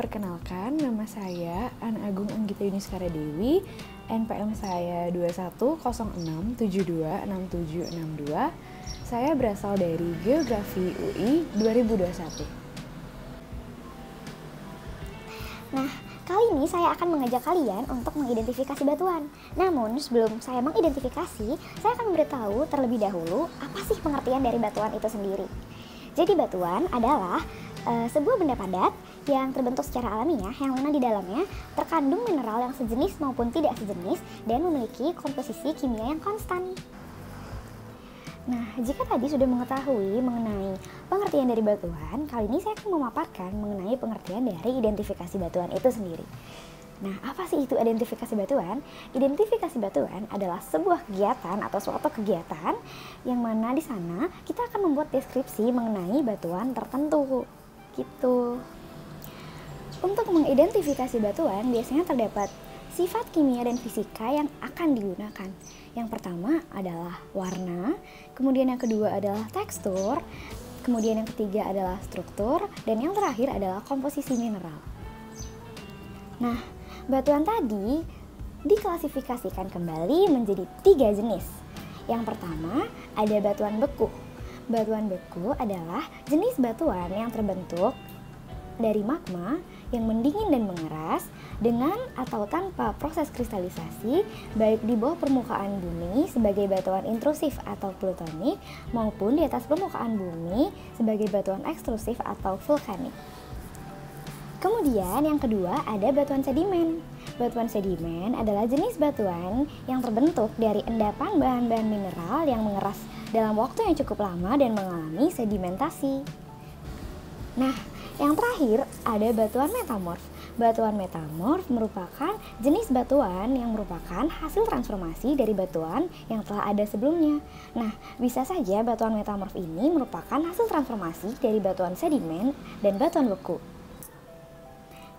Perkenalkan, nama saya Ana Agung Anggita Yuniskara Dewi, NPM saya 2106726762. Saya berasal dari Geografi UI 2021. Nah, kali ini saya akan mengajak kalian untuk mengidentifikasi batuan. Namun, sebelum saya mengidentifikasi, saya akan memberitahu terlebih dahulu apa sih pengertian dari batuan itu sendiri. Jadi batuan adalah sebuah benda padat yang terbentuk secara alamiah yang mana di dalamnya terkandung mineral yang sejenis maupun tidak sejenis dan memiliki komposisi kimia yang konstan. Nah, jika tadi sudah mengetahui mengenai pengertian dari batuan, kali ini saya akan memaparkan mengenai pengertian dari identifikasi batuan itu sendiri. Nah, apa sih itu identifikasi batuan? Identifikasi batuan adalah sebuah kegiatan atau suatu kegiatan yang mana di sana kita akan membuat deskripsi mengenai batuan tertentu. Gitu. Untuk mengidentifikasi batuan biasanya terdapat sifat kimia dan fisika yang akan digunakan. Yang pertama adalah warna, kemudian yang kedua adalah tekstur, kemudian yang ketiga adalah struktur, dan yang terakhir adalah komposisi mineral. Nah, batuan tadi diklasifikasikan kembali menjadi 3 jenis. Yang pertama ada batuan beku. Batuan beku adalah jenis batuan yang terbentuk dari magma yang mendingin dan mengeras dengan atau tanpa proses kristalisasi, baik di bawah permukaan bumi sebagai batuan intrusif atau plutonik maupun di atas permukaan bumi sebagai batuan ekstrusif atau vulkanik. Kemudian yang kedua ada batuan sedimen. Batuan sedimen adalah jenis batuan yang terbentuk dari endapan bahan-bahan mineral yang mengeras dalam waktu yang cukup lama dan mengalami sedimentasi. Nah, yang terakhir ada batuan metamorf. Batuan metamorf merupakan jenis batuan yang merupakan hasil transformasi dari batuan yang telah ada sebelumnya. Nah, bisa saja batuan metamorf ini merupakan hasil transformasi dari batuan sedimen dan batuan beku.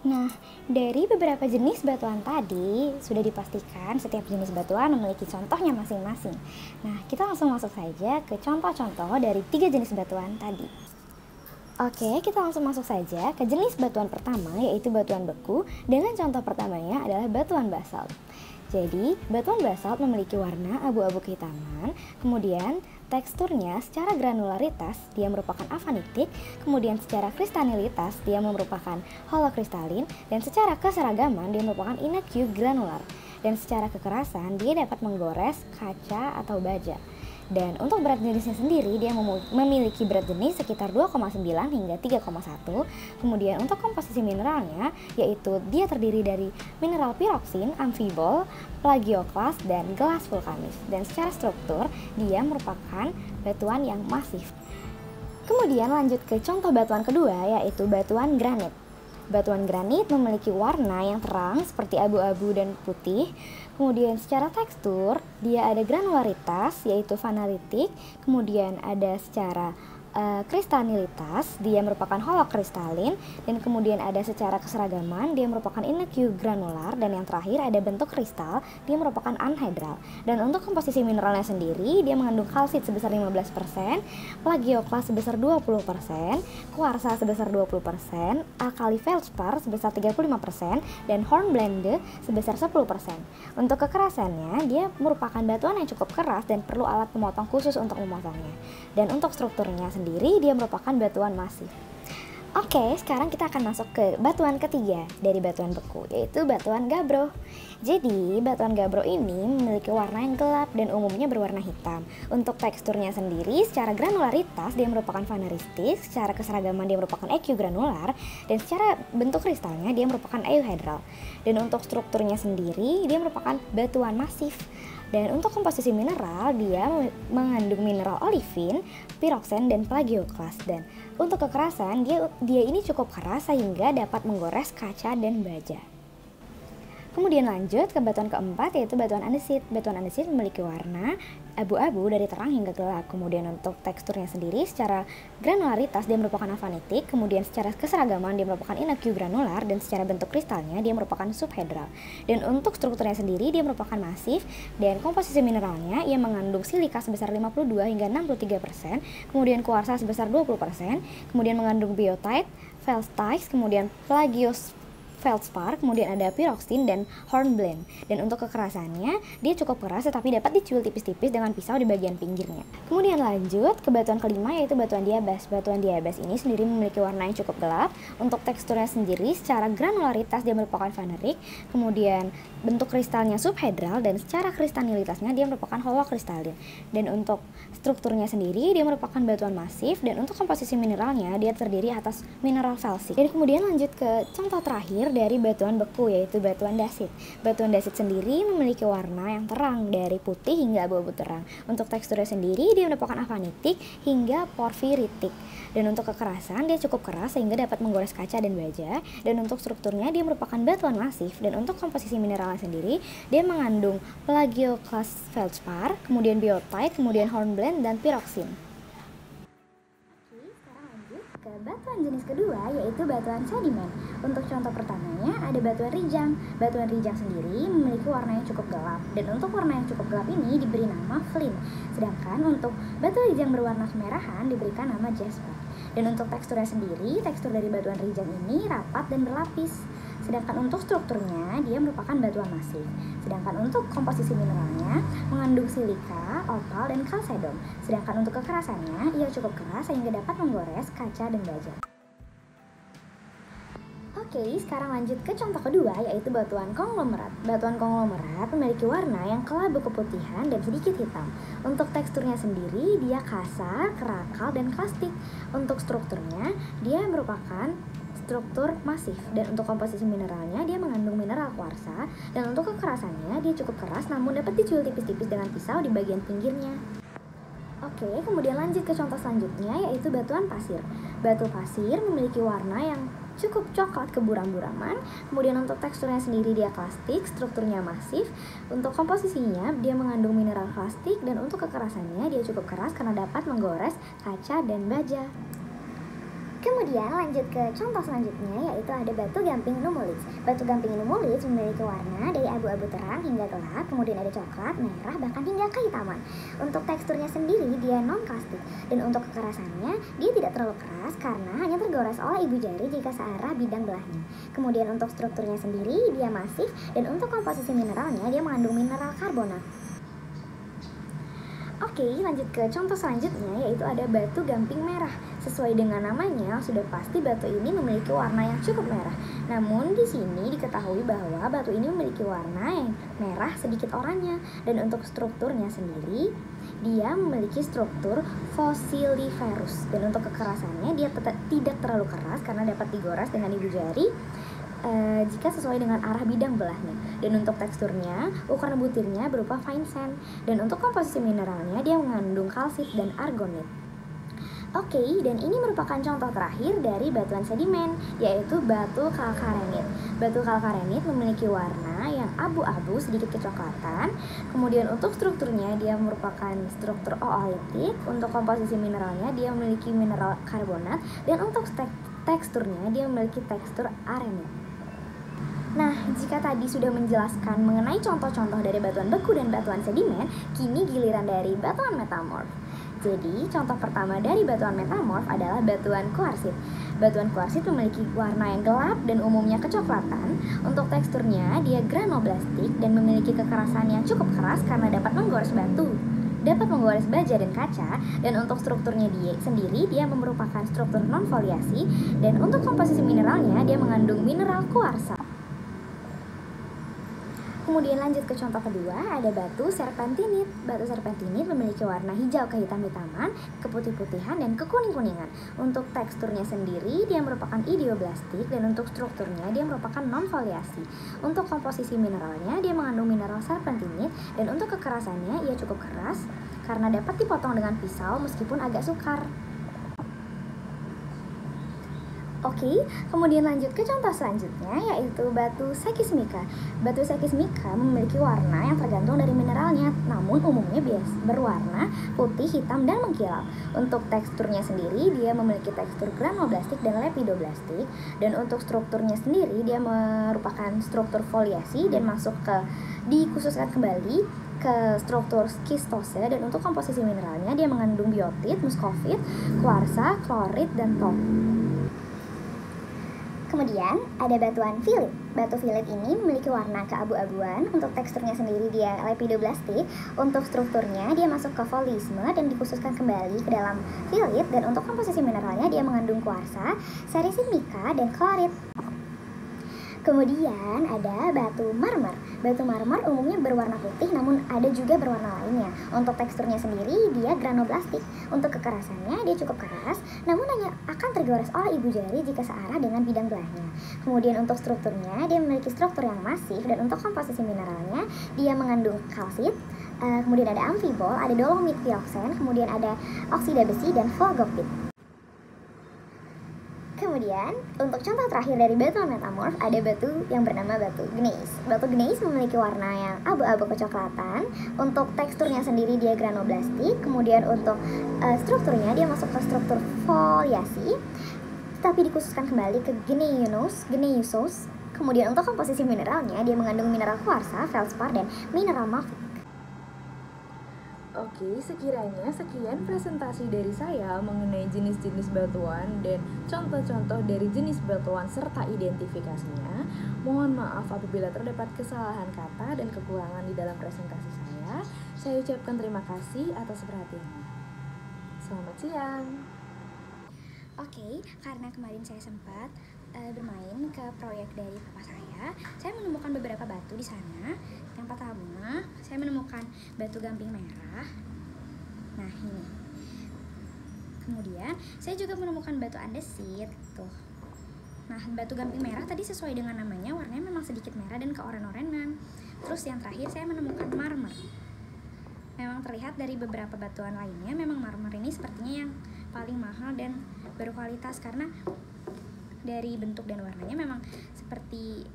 Nah, dari beberapa jenis batuan tadi sudah dipastikan setiap jenis batuan memiliki contohnya masing-masing. Nah, kita langsung masuk saja ke contoh-contoh dari 3 jenis batuan tadi. Oke, kita langsung masuk saja ke jenis batuan pertama, yaitu batuan beku, dengan contoh pertamanya adalah batuan basalt. Jadi, batuan basalt memiliki warna abu-abu kehitaman, kemudian teksturnya secara granularitas dia merupakan afanitik, kemudian secara kristalinitas dia merupakan holokristalin, dan secara keseragaman dia merupakan ineq granular, dan secara kekerasan dia dapat menggores kaca atau baja. Dan untuk berat jenisnya sendiri dia memiliki berat jenis sekitar 2,9 hingga 3,1. Kemudian untuk komposisi mineralnya yaitu dia terdiri dari mineral piroksin, amfibol, plagioklas, dan gelas vulkanis. Dan secara struktur dia merupakan batuan yang masif. Kemudian lanjut ke contoh batuan kedua yaitu batuan granit. Batuan granit memiliki warna yang terang seperti abu-abu dan putih. Kemudian secara tekstur dia ada granularitas yaitu vanalitik. Kemudian ada secara kristalinitas dia merupakan holokristalin, dan kemudian ada secara keseragaman dia merupakan ineq granular, dan yang terakhir ada bentuk kristal dia merupakan anhedral. Dan untuk komposisi mineralnya sendiri dia mengandung kalsit sebesar 15%, plagioklas sebesar 20%, kuarsa sebesar 20%, alkali feldspar sebesar 35%, dan hornblende sebesar 10%. Untuk kekerasannya dia merupakan batuan yang cukup keras dan perlu alat pemotong khusus untuk memotongnya. Dan untuk strukturnya sendiri dia merupakan batuan masif. Oke, sekarang kita akan masuk ke batuan ketiga dari batuan beku, yaitu batuan gabbro. Jadi, batuan gabbro ini memiliki warna yang gelap dan umumnya berwarna hitam. Untuk teksturnya sendiri, secara granularitas dia merupakan vanaristik, secara keseragaman dia merupakan eq granular, dan secara bentuk kristalnya dia merupakan euhedral. Dan untuk strukturnya sendiri, dia merupakan batuan masif. Dan untuk komposisi mineral, dia mengandung mineral olivin, piroksen, dan plagioklas. Dan untuk kekerasan, dia ini cukup keras sehingga dapat menggores kaca dan baja. Kemudian lanjut ke batuan keempat yaitu batuan andesit. Batuan andesit memiliki warna abu-abu dari terang hingga gelap. Kemudian untuk teksturnya sendiri secara granularitas dia merupakan afanitik, kemudian secara keseragaman dia merupakan ineq granular, dan secara bentuk kristalnya dia merupakan subhedral. Dan untuk strukturnya sendiri dia merupakan masif, dan komposisi mineralnya ia mengandung silika sebesar 52 hingga 63%, kemudian kuarsa sebesar 20%, kemudian mengandung biotite, feldspar, kemudian plagiosfeldspar, kemudian ada pyroxene dan hornblende. Dan untuk kekerasannya, dia cukup keras tetapi dapat dicuil tipis-tipis dengan pisau di bagian pinggirnya. Kemudian lanjut ke batuan kelima, yaitu batuan diabas. Batuan diabas ini sendiri memiliki warna yang cukup gelap. Untuk teksturnya sendiri, secara granularitas dia merupakan vanerik, kemudian bentuk kristalnya subhedral, dan secara kristalilitasnya dia merupakan holokristalin. Dan untuk strukturnya sendiri, dia merupakan batuan masif, dan untuk komposisi mineralnya, dia terdiri atas mineral felsik. Dan kemudian lanjut ke contoh terakhir dari batuan beku, yaitu batuan dasit. Batuan dasit sendiri memiliki warna yang terang dari putih hingga abu-abu terang. Untuk teksturnya sendiri dia merupakan avanitik hingga porfiritik. Dan untuk kekerasan dia cukup keras sehingga dapat menggores kaca dan baja. Dan untuk strukturnya dia merupakan batuan masif. Dan untuk komposisi mineralnya sendiri dia mengandung plagioclasfeldspar, kemudian biotite, kemudian hornblende dan pyroxene. Ke batuan jenis kedua, yaitu batuan sedimen. Untuk contoh pertamanya ada batuan rijang. Batuan rijang sendiri memiliki warna yang cukup gelap, dan untuk warna yang cukup gelap ini diberi nama flint. Sedangkan untuk batu rijang berwarna kemerahan diberikan nama jasper. Dan untuk teksturnya sendiri, tekstur dari batuan rijang ini rapat dan berlapis. Sedangkan untuk strukturnya, dia merupakan batuan masif. Sedangkan untuk komposisi mineralnya, mengandung silika, opal, dan kalsedon. Sedangkan untuk kekerasannya, ia cukup keras sehingga dapat menggores kaca dan baja. Oke, sekarang lanjut ke contoh kedua, yaitu batuan konglomerat. Batuan konglomerat memiliki warna yang kelabu keputihan dan sedikit hitam. Untuk teksturnya sendiri, dia kasar, kerakal, dan plastik. Untuk strukturnya, dia merupakan struktur masif, dan untuk komposisi mineralnya dia mengandung mineral kuarsa, dan untuk kekerasannya dia cukup keras namun dapat dicuil tipis-tipis dengan pisau di bagian pinggirnya. Oke, kemudian lanjut ke contoh selanjutnya, yaitu batuan pasir. Batu pasir memiliki warna yang cukup coklat keburam-buraman. Kemudian untuk teksturnya sendiri dia plastik, strukturnya masif. Untuk komposisinya dia mengandung mineral plastik, dan untuk kekerasannya dia cukup keras karena dapat menggores kaca dan baja. Kemudian lanjut ke contoh selanjutnya, yaitu ada batu gamping nummulis. Batu gamping nummulis memiliki warna dari abu-abu terang hingga gelap, kemudian ada coklat, merah, bahkan hingga kehitaman. Untuk teksturnya sendiri dia non-plastik, dan untuk kekerasannya dia tidak terlalu keras karena hanya tergores oleh ibu jari jika searah bidang belahnya. Kemudian untuk strukturnya sendiri dia masif, dan untuk komposisi mineralnya dia mengandung mineral karbonat. Oke, lanjut ke contoh selanjutnya, yaitu ada batu gamping merah. Sesuai dengan namanya, sudah pasti batu ini memiliki warna yang cukup merah. Namun di sini diketahui bahwa batu ini memiliki warna yang merah sedikit oranye. Dan untuk strukturnya sendiri, dia memiliki struktur fossiliferous. Dan untuk kekerasannya, dia tidak terlalu keras karena dapat digores dengan ibu jari jika sesuai dengan arah bidang belahnya. Dan untuk teksturnya, ukuran butirnya berupa fine sand. Dan untuk komposisi mineralnya, dia mengandung kalsit dan argonit. Oke, dan ini merupakan contoh terakhir dari batuan sedimen, yaitu batu kalkarenit. Batu kalkarenit memiliki warna yang abu-abu sedikit kecoklatan. Kemudian untuk strukturnya dia merupakan struktur oolitik. Untuk komposisi mineralnya dia memiliki mineral karbonat, dan untuk teksturnya dia memiliki tekstur arenit. Nah, jika tadi sudah menjelaskan mengenai contoh-contoh dari batuan beku dan batuan sedimen, kini giliran dari batuan metamorf. Jadi, contoh pertama dari batuan metamorf adalah batuan kuarsit. Batuan kuarsit memiliki warna yang gelap dan umumnya kecoklatan. Untuk teksturnya, dia granoblastik dan memiliki kekerasan yang cukup keras karena dapat menggores batu, dapat menggores baja dan kaca. Dan untuk strukturnya dia sendiri, dia merupakan struktur non-foliasi. Dan untuk komposisi mineralnya, dia mengandung mineral kuarsa. Kemudian lanjut ke contoh kedua, ada batu serpentinit. Batu serpentinit memiliki warna hijau kehitam-hitaman, keputih-putihan, dan kekuning-kuningan. Untuk teksturnya sendiri, dia merupakan idioblastik, dan untuk strukturnya dia merupakan non-foliasi. Untuk komposisi mineralnya, dia mengandung mineral serpentinit, dan untuk kekerasannya ia cukup keras karena dapat dipotong dengan pisau meskipun agak sukar. Oke, kemudian lanjut ke contoh selanjutnya, yaitu batu sekismika. Batu sekismika memiliki warna yang tergantung dari mineralnya, namun umumnya berwarna putih, hitam, dan mengkilap. Untuk teksturnya sendiri, dia memiliki tekstur granoblastik dan lepidoblastik. Dan untuk strukturnya sendiri, dia merupakan struktur foliasi dan dikhususkan kembali ke struktur skistose. Dan untuk komposisi mineralnya, dia mengandung biotit, muskovit, kuarsa, klorit, dan top. Kemudian ada batuan fillit. Batu fillit ini memiliki warna keabu-abuan. Untuk teksturnya sendiri dia lepidoblastik. Untuk strukturnya dia masuk ke volisme dan dikhususkan kembali ke dalam fillit. Dan untuk komposisi mineralnya dia mengandung kuarsa, serisit mika, dan klorit. Kemudian ada batu marmer. Batu marmer umumnya berwarna putih namun ada juga berwarna lainnya. Untuk teksturnya sendiri dia granoblastik. Untuk kekerasannya dia cukup keras namun hanya akan tergores oleh ibu jari jika searah dengan bidang belahnya. Kemudian untuk strukturnya dia memiliki struktur yang masif dan untuk komposisi mineralnya dia mengandung kalsit. Kemudian ada amfibol, ada dolomit pioksen, kemudian ada oksida besi dan volgopit. Kemudian, untuk contoh terakhir dari batu metamorf ada batu yang bernama batu gneiss. Batu gneiss memiliki warna yang abu-abu kecoklatan. Untuk teksturnya sendiri dia granoblastik. Kemudian untuk strukturnya dia masuk ke struktur foliasi, tapi dikhususkan kembali ke gneisos. Kemudian untuk komposisi mineralnya dia mengandung mineral kuarsa, feldspar, dan mineral mafic. Oke, sekiranya sekian presentasi dari saya mengenai jenis-jenis batuan dan contoh-contoh dari jenis batuan serta identifikasinya. Mohon maaf apabila terdapat kesalahan kata dan kekurangan di dalam presentasi saya. Saya ucapkan terima kasih atas perhatiannya. Selamat siang. Oke, karena kemarin saya sempat bermain ke proyek dari papa saya menemukan beberapa batu di sana. Yang pertama, saya menemukan batu gamping merah. Nah, ini. Kemudian, saya juga menemukan batu andesit, tuh. Nah, batu gamping merah tadi sesuai dengan namanya, warnanya memang sedikit merah dan keoren-orenan. Terus yang terakhir saya menemukan marmer. Memang terlihat dari beberapa batuan lainnya, memang marmer ini sepertinya yang paling mahal dan berkualitas karena dari bentuk dan warnanya memang seperti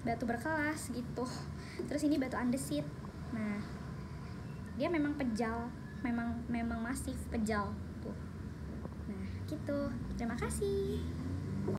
batu berkelas gitu. Terus ini batu andesit. Nah, dia memang pejal, memang masif pejal tuh. Nah, gitu. Terima kasih.